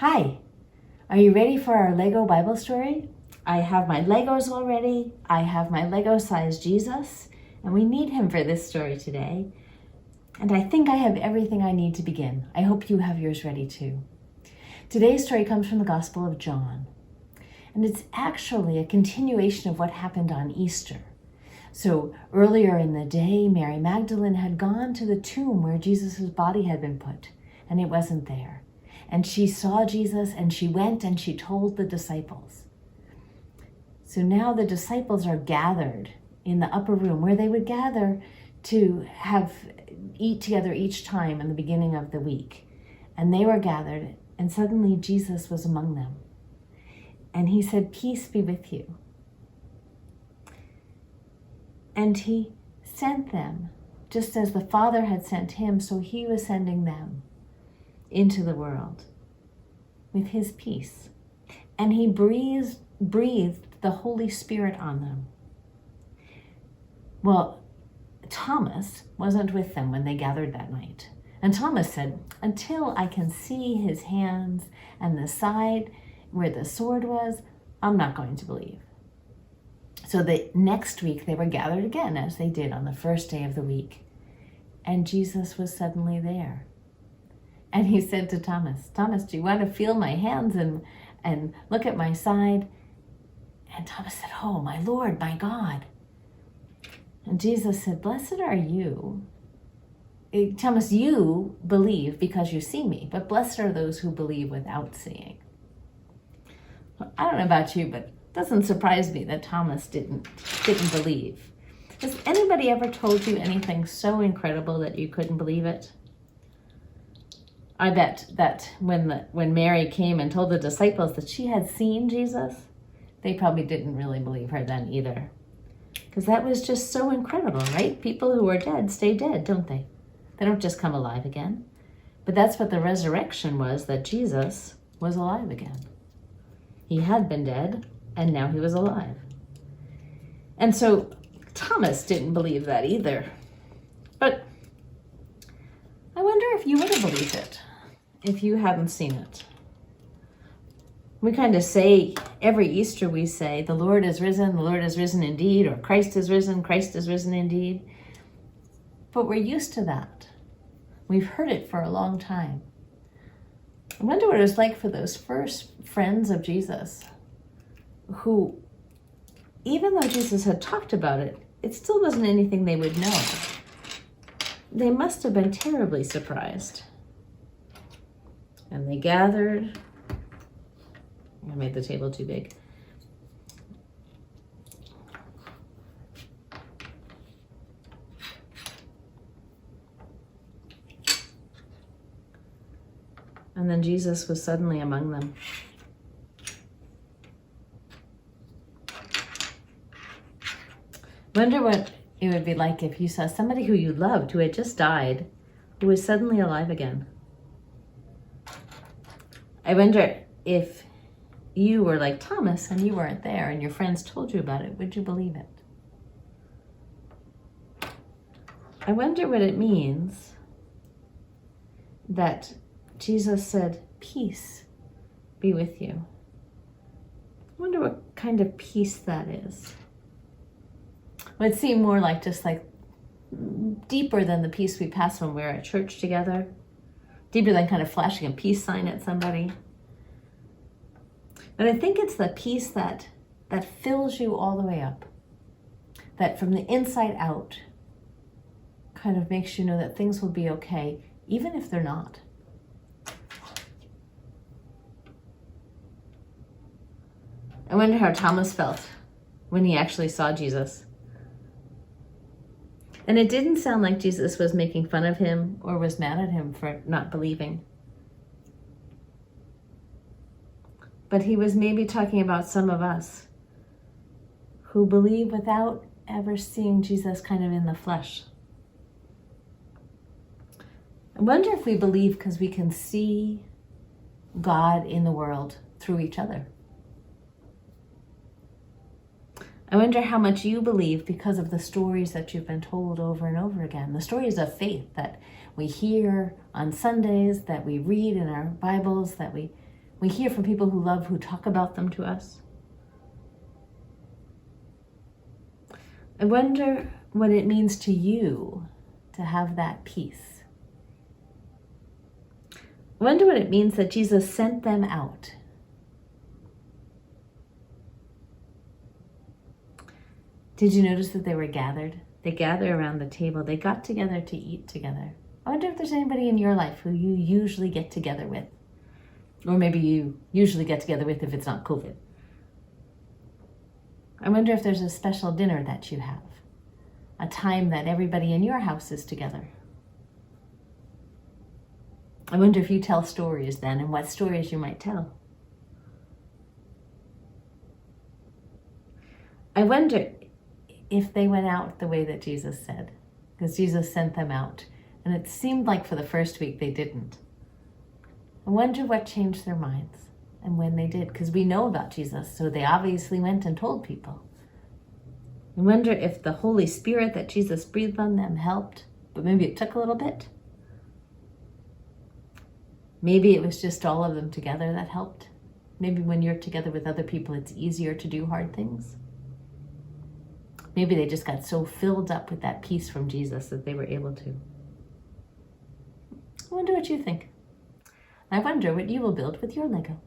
Hi, are you ready for our Lego Bible story? I have my Legos already. I have my Lego-sized Jesus, and we need him for this story today. And I think I have everything I need to begin. I hope you have yours ready too. Today's story comes from the Gospel of John, and it's actually a continuation of what happened on Easter. So earlier in the day, Mary Magdalene had gone to the tomb where Jesus' body had been put, and it wasn't there. And she saw Jesus, and she went and she told the disciples. So now the disciples are gathered in the upper room where they would gather to eat together each time in the beginning of the week. And they were gathered, and suddenly Jesus was among them. And he said, "Peace be with you." And he sent them, just as the Father had sent him, so he was sending them into the world with his peace. And he breathed the Holy Spirit on them. Well, Thomas wasn't with them when they gathered that night. And Thomas said, "Until I can see his hands and the side where the sword was, I'm not going to believe." So the next week they were gathered again, as they did on the first day of the week. And Jesus was suddenly there. And he said to Thomas, "Thomas, do you want to feel my hands and look at my side?" And Thomas said, "Oh, my Lord, my God." And Jesus said, "Blessed are you. Thomas, you believe because you see me, but blessed are those who believe without seeing." I don't know about you, but it doesn't surprise me that Thomas didn't believe. Has anybody ever told you anything so incredible that you couldn't believe it? I bet that when Mary came and told the disciples that she had seen Jesus, they probably didn't really believe her then either. Because that was just so incredible, right? People who are dead stay dead, don't they? They don't just come alive again. But that's what the resurrection was, that Jesus was alive again. He had been dead, and now he was alive. And so Thomas didn't believe that either. But I wonder if you would have believed it if you hadn't seen it. We kind of say, every Easter we say, "The Lord is risen, the Lord is risen indeed," or Christ is risen indeed. But we're used to that. We've heard it for a long time. I wonder what it was like for those first friends of Jesus who, even though Jesus had talked about it, it still wasn't anything they would know. They must have been terribly surprised. And they gathered. I made the table too big. And then Jesus was suddenly among them. Wonder what it would be like if you saw somebody who you loved, who had just died, who was suddenly alive again. I wonder if you were like Thomas and you weren't there and your friends told you about it, would you believe it? I wonder what it means that Jesus said, "Peace be with you." I wonder what kind of peace that is. It would seem more like just like deeper than the peace we pass when we're at church together. Deeper than kind of flashing a peace sign at somebody. But I think it's the peace that fills you all the way up. That from the inside out kind of makes you know that things will be okay, even if they're not. I wonder how Thomas felt when he actually saw Jesus. And it didn't sound like Jesus was making fun of him or was mad at him for not believing. But he was maybe talking about some of us who believe without ever seeing Jesus kind of in the flesh. I wonder if we believe because we can see God in the world through each other. I wonder how much you believe because of the stories that you've been told over and over again, the stories of faith that we hear on Sundays, that we read in our Bibles, that we We hear from people who talk about them to us. I wonder what it means to you to have that peace. I wonder what it means that Jesus sent them out. Did you notice that they were gathered? They gathered around the table. They got together to eat together. I wonder if there's anybody in your life who you usually get together with. Or maybe you usually get together with if it's not COVID. I wonder if there's a special dinner that you have. A time that everybody in your house is together. I wonder if you tell stories then, and what stories you might tell. I wonder if they went out the way that Jesus said, because Jesus sent them out, and it seemed like for the first week they didn't. I wonder what changed their minds and when they did, because we know about Jesus, so they obviously went and told people. I wonder if the Holy Spirit that Jesus breathed on them helped, but maybe it took a little bit. Maybe it was just all of them together that helped. Maybe when you're together with other people, it's easier to do hard things. Maybe they just got so filled up with that peace from Jesus that they were able to. I wonder what you think. I wonder what you will build with your Lego.